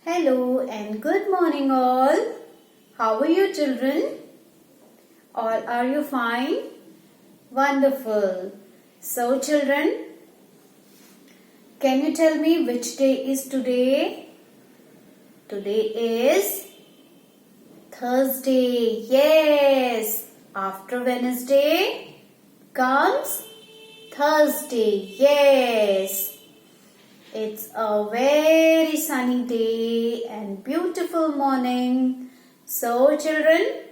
Hello and good morning all. How are you children? All are you fine? Wonderful. So children, can you tell me which day is today? Today is Thursday. Yes. After Wednesday comes Thursday. Yes. It's a very sunny day and beautiful morning. So children,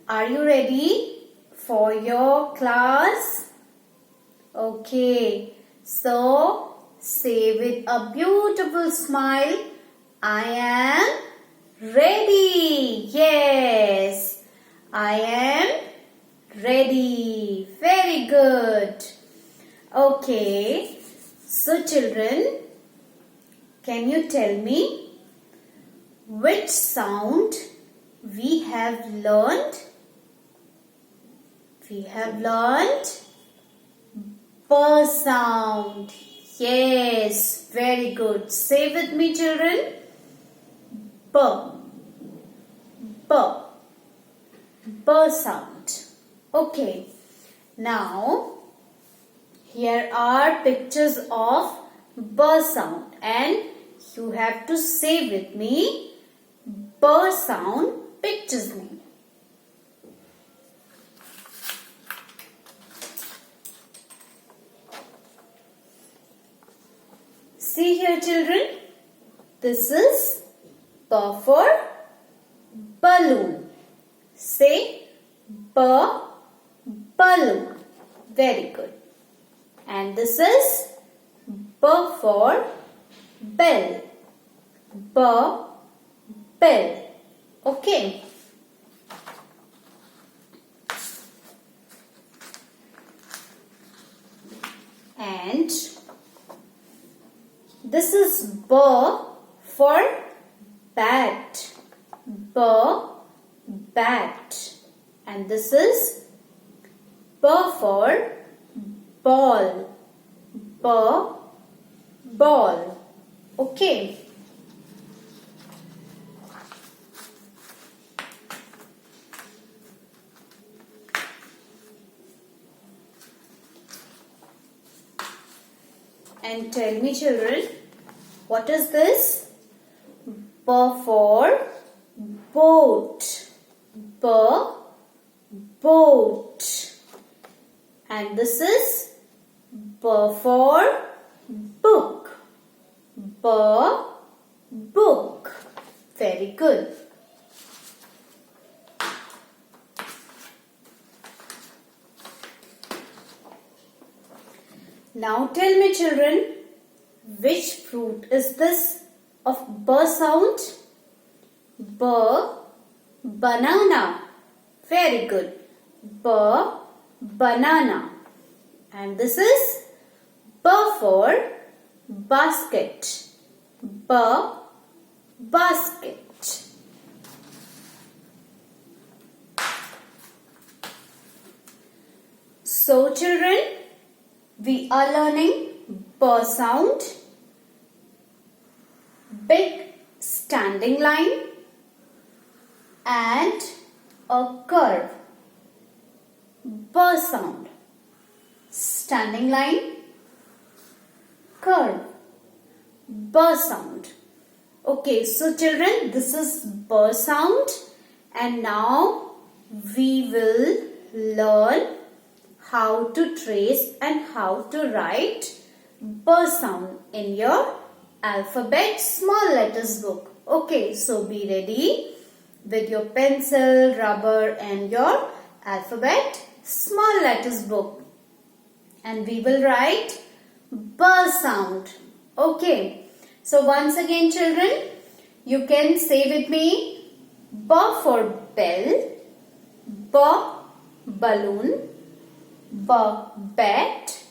are you ready for your class? Okay. So say with a beautiful smile, I am ready. Yes, I am ready. Very good. Okay. So children, can you tell me which sound we have learned? We have learned B sound. Yes, very good. Say with me children. B. B. B sound. Okay. Now, here are pictures of B sound and you have to say with me B sound pictures name. See here children, this is B for balloon. Say B balloon. Very good. And this is B for bell. B bell. Okay. And this is B for bat. B bat. And this is B for ball. B ball. Okay. And tell me children, what is this? B for boat. B boat. And this is B for book. B book. Very good. Now tell me children, which fruit is this of B sound? B banana. Very good. B banana. And this is B for basket. B basket. So children, we are learning B sound, big standing line and a curve. B sound, standing line, curve. B sound. Okay, so children, this is B sound and now we will learn how to trace and how to write B sound in your alphabet small letters book. Okay, so be ready with your pencil, rubber and your alphabet small letters book. And we will write B sound. Okay, so once again children, you can say with me B for bell, B balloon, B bat,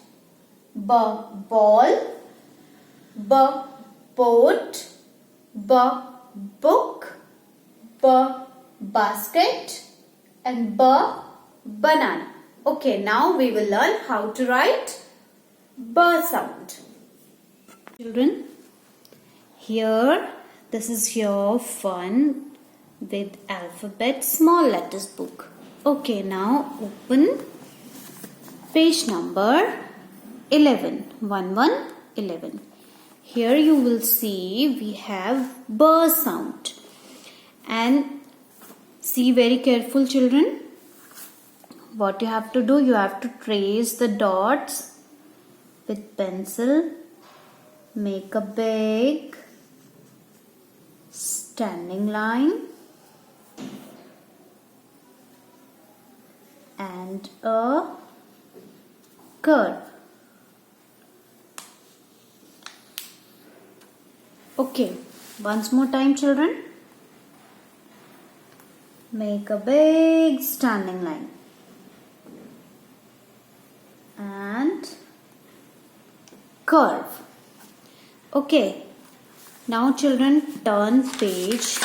B ball, B boat, B book, B basket and B banana. Okay, now we will learn how to write B sound. Children, here, this is your fun with alphabet small letters book. Okay, now open page number 11. 11. Here you will see we have B sound. And see very careful children. What you have to do, you have to trace the dots with pencil. Make a big standing line and a curve. Okay, once more time children. Make a big standing line and curve. Okay, now children turn page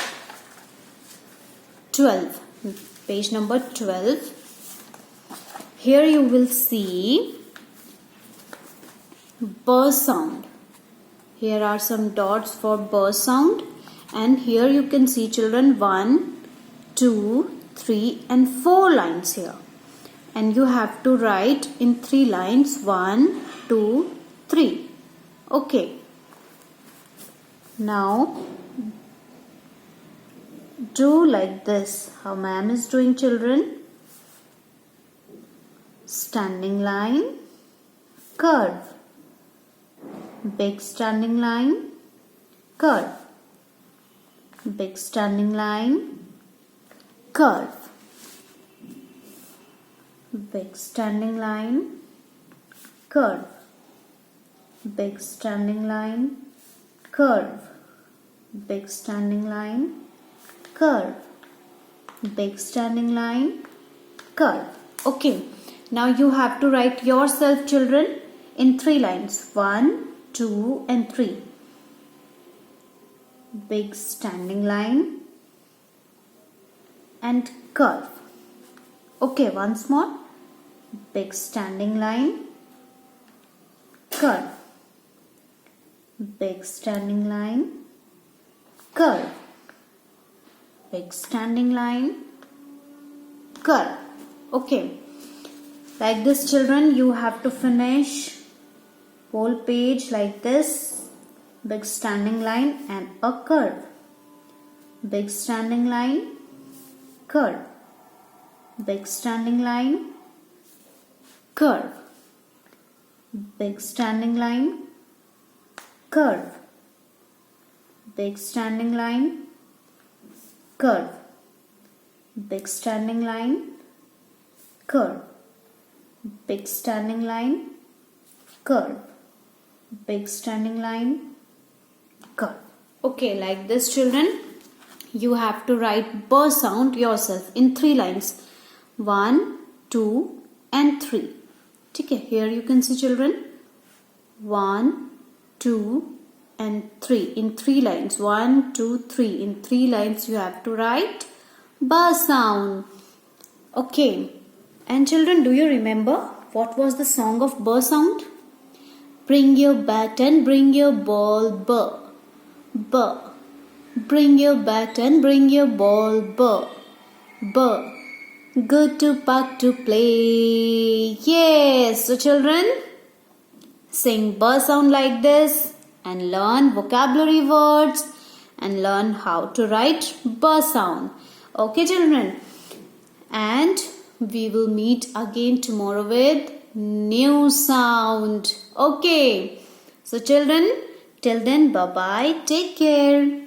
12. Page number 12. Here you will see B sound. Here are some dots for B sound, and here you can see children 1, 2, 3 and 4 lines here. And you have to write in 3 lines 1, 2, 3. Okay. Now do like this. How ma'am is doing children? Standing line, curve. Big standing line, curve. Big standing line, curve. Big standing line, curve. Big standing line, curve. Big standing line, curve. Big standing line, curve. Okay, now you have to write yourself children in 3 lines. 1, 2 and 3. Big standing line and curve. Okay, once more. Big standing line, curve. Big standing line, curve. Big standing line, curve. Okay. Like this children, you have to finish whole page like this. Big standing line and a curve. Big standing line, curve. Big standing line, curve. Big standing line, curve. Big standing line, curve. Big standing line, curve. Big standing line, curve. Big standing line, curve. Okay, like this children, you have to write B sound yourself in 3 lines. 1, 2 and 3. Okay, here you can see children 1, 2 and 3 in 3 lines. 1, 2, 3 in 3 lines you have to write B sound. Okay, and children, do you remember what was the song of B sound? Bring your bat and bring your ball, B. B. Bring your bat and bring your ball, B. B. Go to park to play. Yes. So children, sing B sound like this and learn vocabulary words and learn how to write B sound. Okay children. And we will meet again tomorrow with new sound. Okay. So children, till then, bye-bye. Take care.